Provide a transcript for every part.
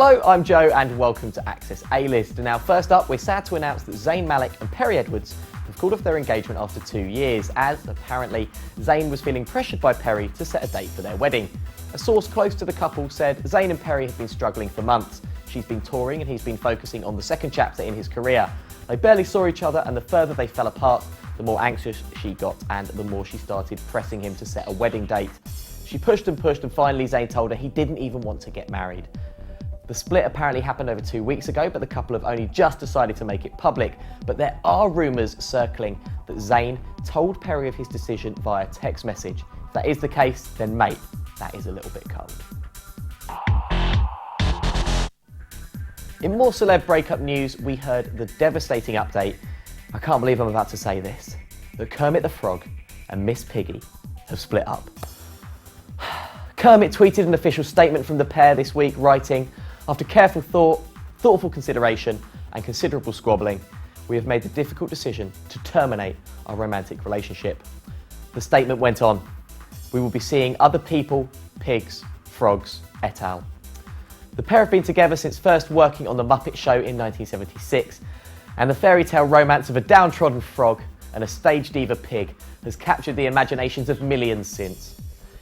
Hello, I'm Joe and welcome to Access A-List. Now first up, we're sad to announce that Zayn Malik and Perrie Edwards have called off their engagement after 2 years, as apparently Zayn was feeling pressured by Perrie to set a date for their wedding. A source close to the couple said Zayn and Perrie have been struggling for months. She's been touring and he's been focusing on the second chapter in his career. They barely saw each other, and the further they fell apart, the more anxious she got and the more she started pressing him to set a wedding date. She pushed and finally Zayn told her he didn't even want to get married. The split apparently happened over 2 weeks ago, but the couple have only just decided to make it public. But there are rumours circling that Zayn told Perrie of his decision via text message. If that is the case, then mate, that is a little bit cold. In more celeb breakup news, we heard the devastating update, I can't believe I'm about to say this, that Kermit the Frog and Miss Piggy have split up. Kermit tweeted an official statement from the pair this week, writing, "After careful thought, thoughtful consideration and considerable squabbling, we have made the difficult decision to terminate our romantic relationship." The statement went on, "We will be seeing other people, pigs, frogs, et al." The pair have been together since first working on The Muppet Show in 1976, and the fairy tale romance of a downtrodden frog and a stage diva pig has captured the imaginations of millions since.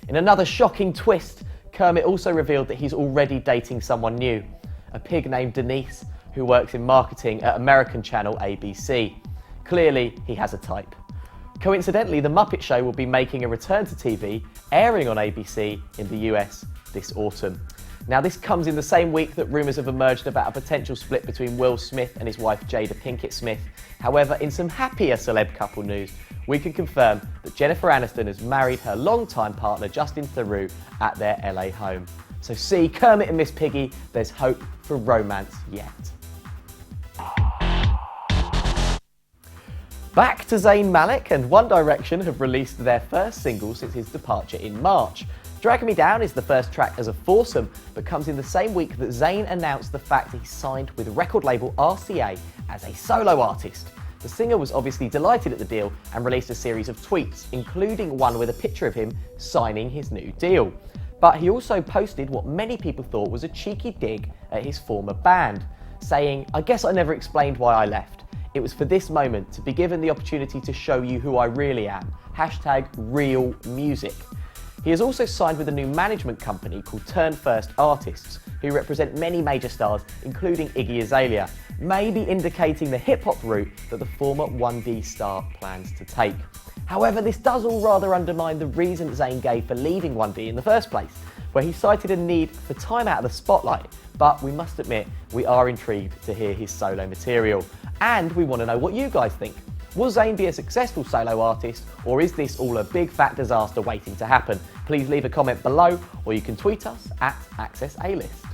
In another shocking twist, Kermit also revealed that he's already dating someone new, a pig named Denise, who works in marketing at American channel ABC. Clearly, he has a type. Coincidentally, The Muppet Show will be making a return to TV, airing on ABC in the US this autumn. Now, this comes in the same week that rumours have emerged about a potential split between Will Smith and his wife Jada Pinkett Smith. However, in some happier celeb couple news, we can confirm that Jennifer Aniston has married her longtime partner Justin Theroux at their LA home. So see, Kermit and Miss Piggy, there's hope for romance yet. Back to Zayn Malik, and One Direction have released their first single since his departure in March. Drag Me Down is the first track as a foursome, but comes in the same week that Zayn announced the fact he signed with record label RCA as a solo artist. The singer was obviously delighted at the deal and released a series of tweets, including one with a picture of him signing his new deal. But he also posted what many people thought was a cheeky dig at his former band, saying, "I guess I never explained why I left. It was for this moment, to be given the opportunity to show you who I really am. #RealMusic. He has also signed with a new management company called Turn First Artists, who represent many major stars, including Iggy Azalea, maybe indicating the hip-hop route that the former 1D star plans to take. However, this does all rather undermine the reason Zayn gave for leaving 1D in the first place, where he cited a need for time out of the spotlight. But we must admit, we are intrigued to hear his solo material. And we want to know what you guys think. Will Zayn be a successful solo artist, or is this all a big fat disaster waiting to happen? Please leave a comment below, or you can tweet us at Access A-List.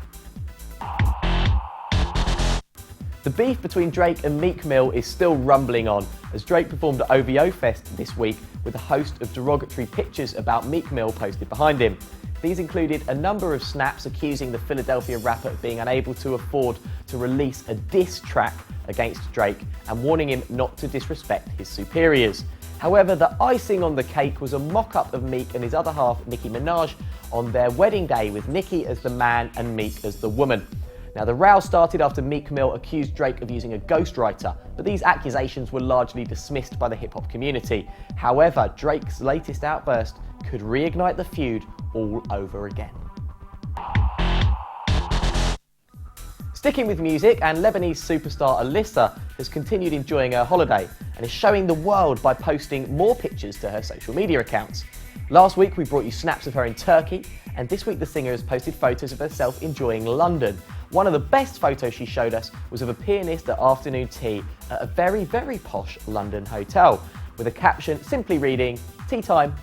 The beef between Drake and Meek Mill is still rumbling on, as Drake performed at OVO Fest this week with a host of derogatory pictures about Meek Mill posted behind him. These included a number of snaps accusing the Philadelphia rapper of being unable to afford to release a diss track against Drake and warning him not to disrespect his superiors. However, the icing on the cake was a mock-up of Meek and his other half, Nicki Minaj, on their wedding day, with Nicki as the man and Meek as the woman. Now, the row started after Meek Mill accused Drake of using a ghostwriter, but these accusations were largely dismissed by the hip-hop community. However, Drake's latest outburst could reignite the feud all over again. Sticking with music, and Lebanese superstar Alyssa has continued enjoying her holiday and is showing the world by posting more pictures to her social media accounts. Last week we brought you snaps of her in Turkey, and this week the singer has posted photos of herself enjoying London. One of the best photos she showed us was of a pianist at afternoon tea at a very, very posh London hotel, with a caption simply reading, "Tea time,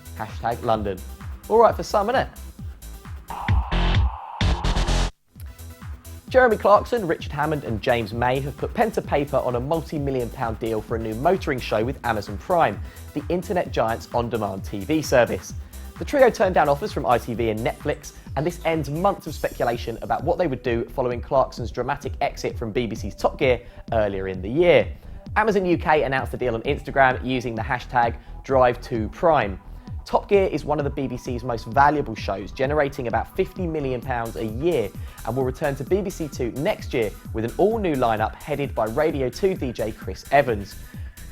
#London. All right for some, innit? Jeremy Clarkson, Richard Hammond and James May have put pen to paper on a multi-million-pound deal for a new motoring show with Amazon Prime, the internet giant's on-demand TV service. The trio turned down offers from ITV and Netflix, and this ends months of speculation about what they would do following Clarkson's dramatic exit from BBC's Top Gear earlier in the year. Amazon UK announced the deal on Instagram using the hashtag #DriveToPrime. Top Gear is one of the BBC's most valuable shows, generating about £50 million a year, and will return to BBC Two next year with an all-new lineup headed by Radio 2 DJ Chris Evans.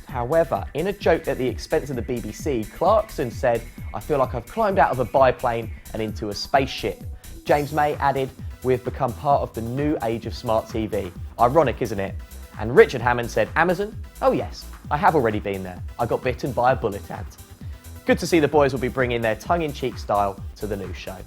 However, in a joke at the expense of the BBC, Clarkson said, "I feel like I've climbed out of a biplane and into a spaceship." James May added, "We've become part of the new age of smart TV." Ironic, isn't it? And Richard Hammond said, "Amazon? Oh yes, I have already been there. I got bitten by a bullet ant." Good to see the boys will be bringing their tongue-in-cheek style to the new show.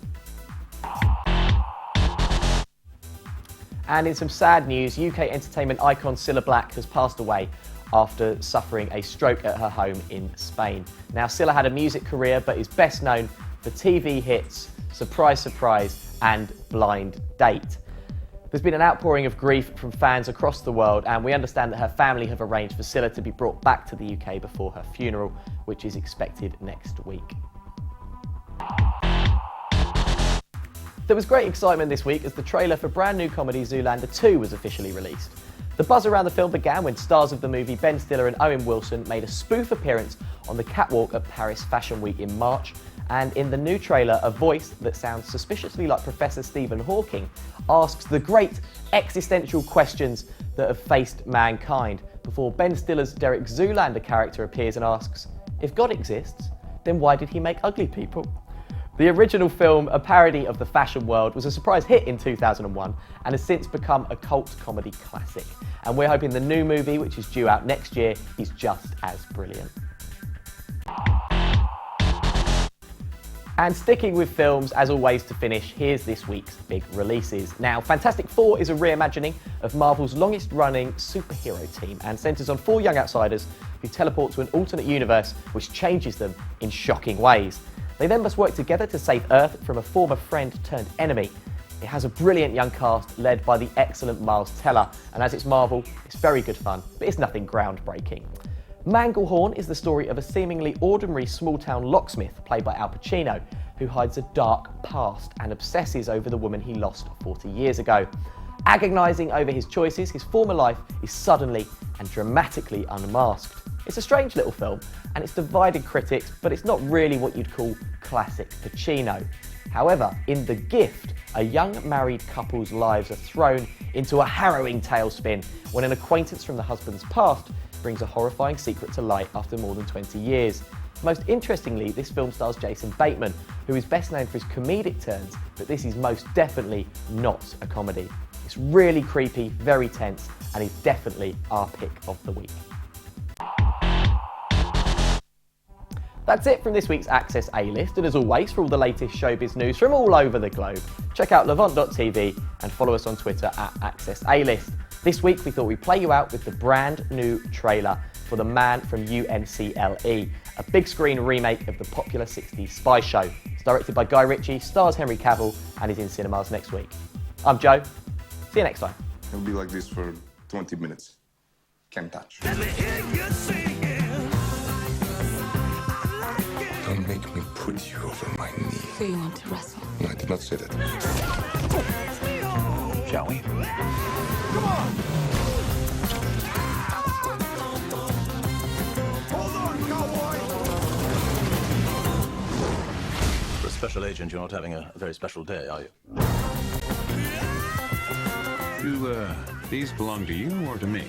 And in some sad news, UK entertainment icon Cilla Black has passed away after suffering a stroke at her home in Spain. Now, Cilla had a music career, but is best known for TV hits Surprise Surprise and Blind Date. There's been an outpouring of grief from fans across the world, and we understand that her family have arranged for Cilla to be brought back to the UK before her funeral, which is expected next week. There was great excitement this week as the trailer for brand new comedy Zoolander 2 was officially released. The buzz around the film began when stars of the movie Ben Stiller and Owen Wilson made a spoof appearance on the catwalk at Paris Fashion Week in March, and in the new trailer, a voice that sounds suspiciously like Professor Stephen Hawking asks the great existential questions that have faced mankind, before Ben Stiller's Derek Zoolander character appears and asks, "If God exists, then why did he make ugly people?" The original film, a parody of the fashion world, was a surprise hit in 2001 and has since become a cult comedy classic. And we're hoping the new movie, which is due out next year, is just as brilliant. And sticking with films, as always to finish, here's this week's big releases. Now, Fantastic Four is a reimagining of Marvel's longest-running superhero team and centres on four young outsiders who teleport to an alternate universe which changes them in shocking ways. They then must work together to save Earth from a former friend turned enemy. It has a brilliant young cast led by the excellent Miles Teller, and as it's Marvel, it's very good fun, but it's nothing groundbreaking. Manglehorn is the story of a seemingly ordinary small-town locksmith played by Al Pacino, who hides a dark past and obsesses over the woman he lost 40 years ago. Agonising over his choices, his former life is suddenly and dramatically unmasked. It's a strange little film, and it's divided critics, but it's not really what you'd call classic Pacino. However, in The Gift, a young married couple's lives are thrown into a harrowing tailspin when an acquaintance from the husband's past brings a horrifying secret to light after more than 20 years. Most interestingly, this film stars Jason Bateman, who is best known for his comedic turns, but this is most definitely not a comedy. It's really creepy, very tense, and is definitely our pick of the week. That's it from this week's Access A-List, and as always, for all the latest showbiz news from all over the globe, check out levant.tv and follow us on Twitter at Access A-List. This week, we thought we'd play you out with the brand new trailer for The Man from UNCLE, a big screen remake of the popular 60s spy show. It's directed by Guy Ritchie, stars Henry Cavill, and is in cinemas next week. I'm Joe. See you next time. It'll be like this for 20 minutes. Can't touch. Let me hear you singing. Don't make me put you over my knee. So you want to wrestle? No, I did not say that. Shall we? Come on! Hold on, cowboy! For a special agent, you're not having a very special day, are you? These belong to you or to me?